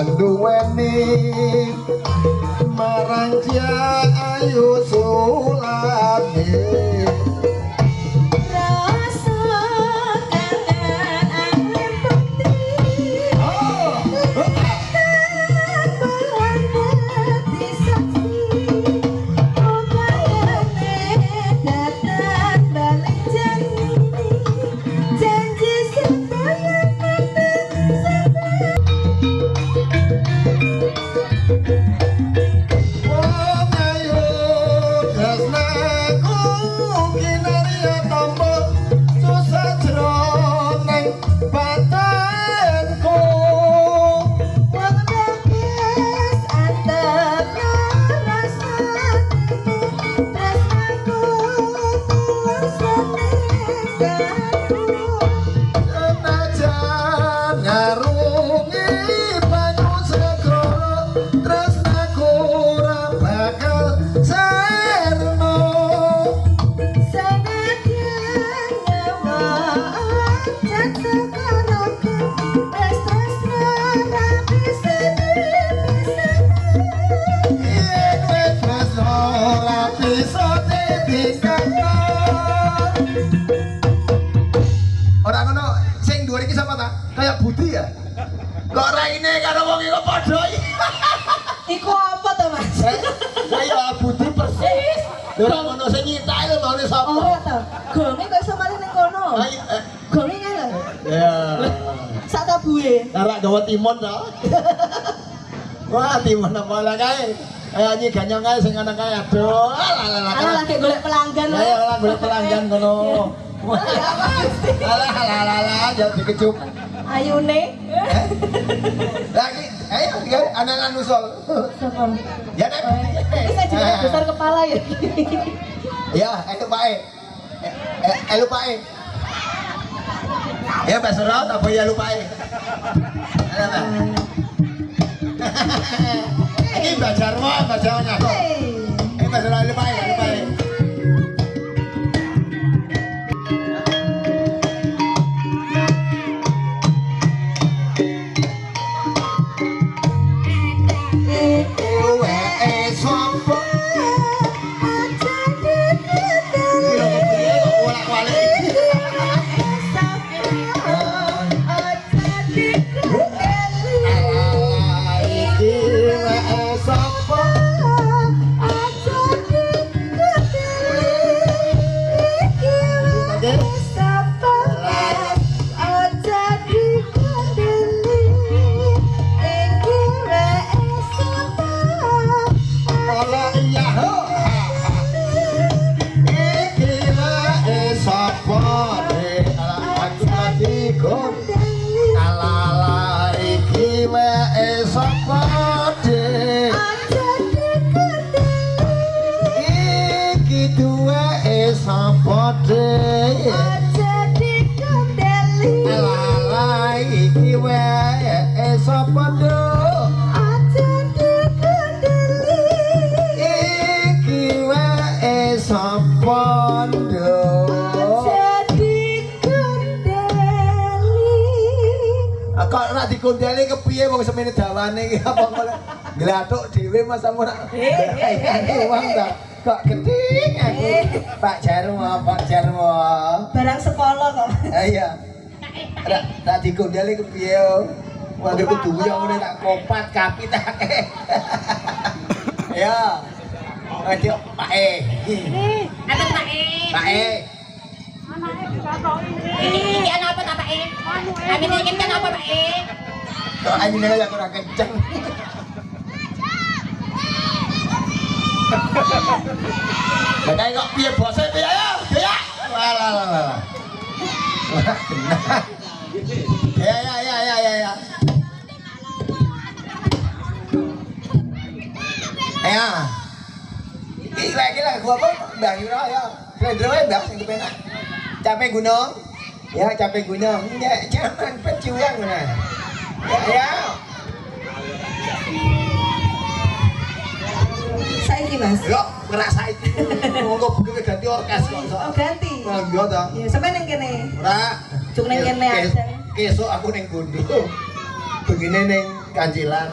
duweni maranja ayu sulane kayak Budi ya? Kok raine karo wong iku padha iki? Iku apa to, Mas? Kaya Budi persis. Ora ngono sing nyitake lho mone sapa? Ora to. Gonge kok iso malih ning kono. Gonge ngene. Ya. Sak tabuhe. Ora gawa timun to. Wah, timun apa lah kae? Kayak nyi ganyong kae sing ana kae aduh. Ala lagi golek pelanggan. Ayo lah golek pelanggan kono. Alah, jangan dikecup. Ayune. Lagi, ayo anak-anak nusul. Sapa? Ya nek. Bisa juga besar kepala ya. Ya, itu Pak E. Lupa E. Ya Pak Serot apa ya lupa E. Ada. Ini Mbak Jarwo, Mbak Jarwo nyako. Ini Mbak Serot lupa E, lupa E. Kondali kepiye wong semene dawane iki apa kok glathuk dhewe Mas ora. Uang ta. Kok gedeng aku. Pak Jarwo. Barang sekolah kok. Iya. Tak dikondali kepiye yo. Waduh kudu yo ngene tak kopat kapit tak. Ya. Aduh Pak E. Apa Pak E? Pak E. Ini anak apa Pak E? Amin ingin kan apa Pak E? Kok anjingnya lagi kurang kenceng. Kayak kok piye bose piye ya? Ya. Lah. Ya. Ya. Iki lagi gua apa? Mbah Yura ya. Slendro wae Mbah sing kepenak. Capek gunung. Ya, capek gunung. Ya, jangan pejuang nah. Ya. Saiki Mas. Yo, ngerasain. Monggo begitu ganti orkes kok. Oh, ganti. Oh, iya ta. Ya, sampe ning kene. Ora. Cuk ning kene aja. Besok aku ning Gondo. begini neng kancilan.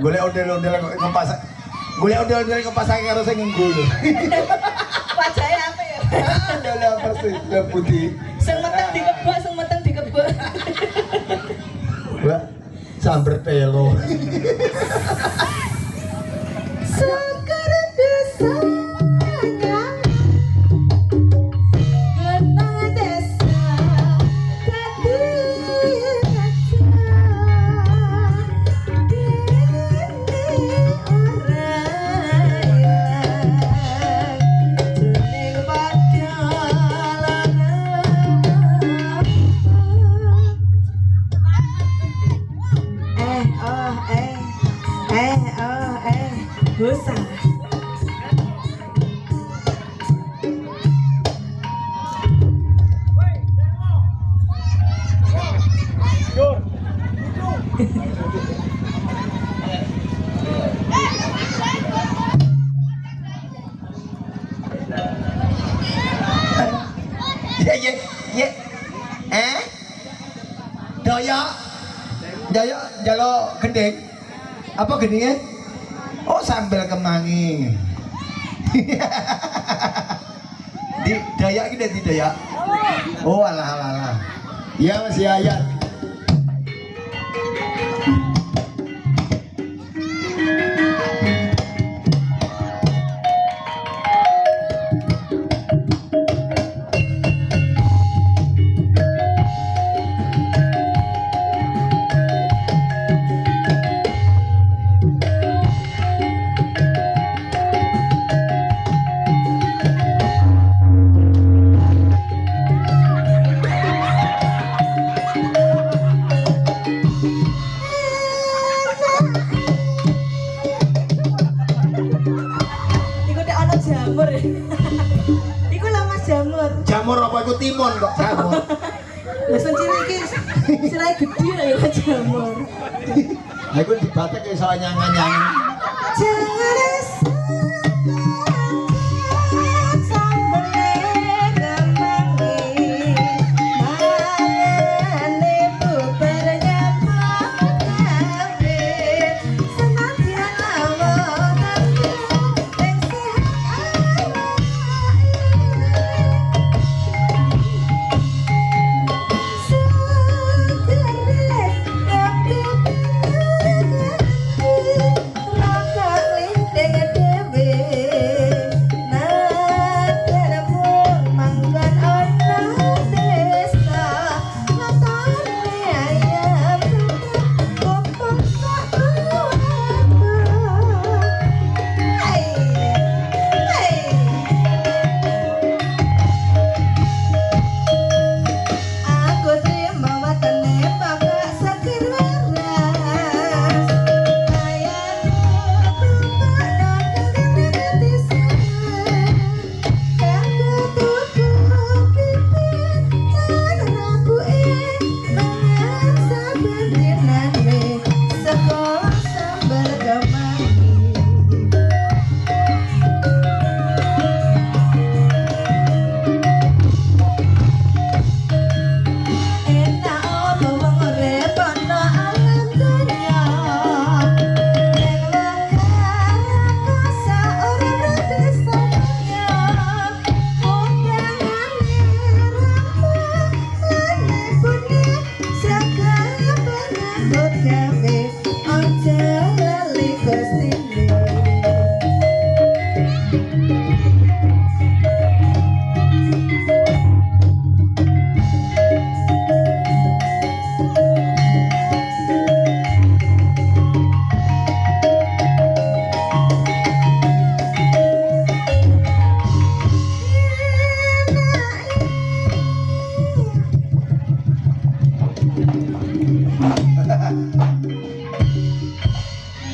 Golek ondel-ondel kok ngepasak. Golek ondel-ondel kepasake karo sing nggulu. Wajahe apa ya? Adalah persis putih. Sing meteng dikebak, sing meteng dikebak. Mbak, samber telo. Sekar desa dosa. Ye. Daya jalo gendeng. Apa gendengnya? Oh, sambal kemangi. Di Dayak ini di Dayak. Oh, alah. Ya masih ayat. Iku lah Mas jamur. Jamur apa iku timun kok jamur. Lah sing cilik iki silahe gedhe ya jamur. Lah iku dibatek iso nyangan-nyangan.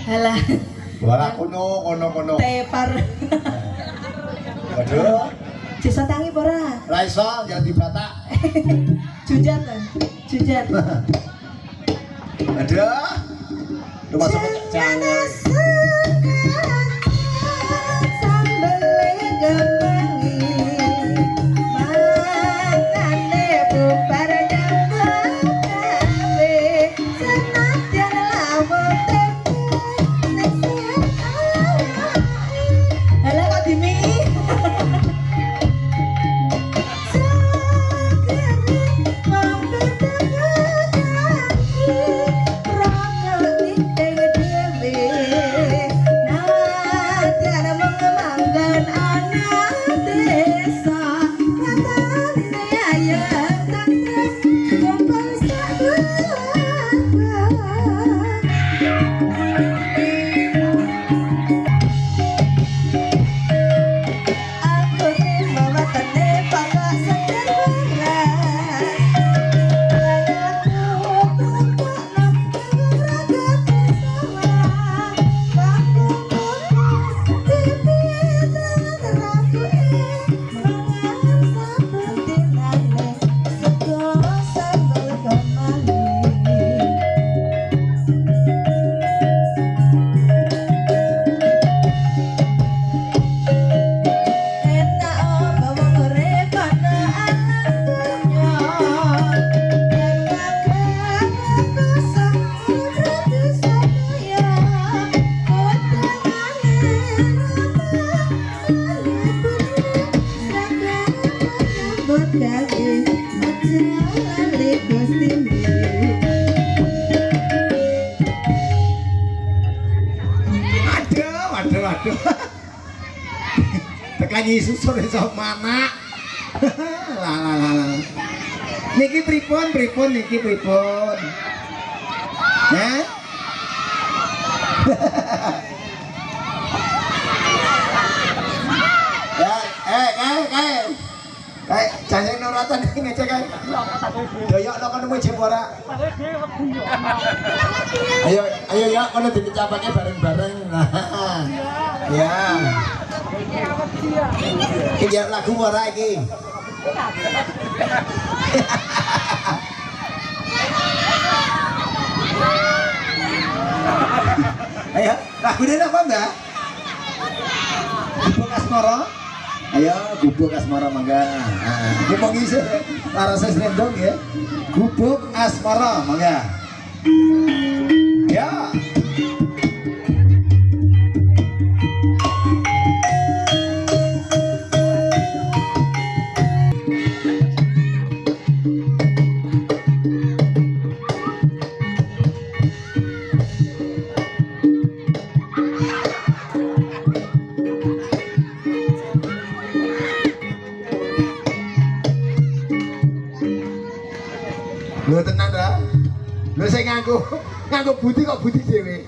Halah. Wala kono. Tepar. Waduh. Bisa tangi pora. Ra iso jangan dibatak. Jujat kan? Jujat. Aduh. Lu masuk ke jangan. Waduh. Tekan Yesus sore sok mana? Lah. Niki pripun niki pripun. Hah? Ya, kayak jangan noratan ngecek kayak. Yo lo kan mau cek ora. Ayo ya kalau dicapake bareng-bareng. Ya. Iki lagu ora iki. Ayo, lagune apa, Mbak? Gubuk Asmara. Ayo, Gubuk Asmara mangga. Gubuk ngisi larase slendong ya. Gubuk Asmara mangga. Ya. Lho tenang ra. Lho sing nganggo budi kok budi dhewe.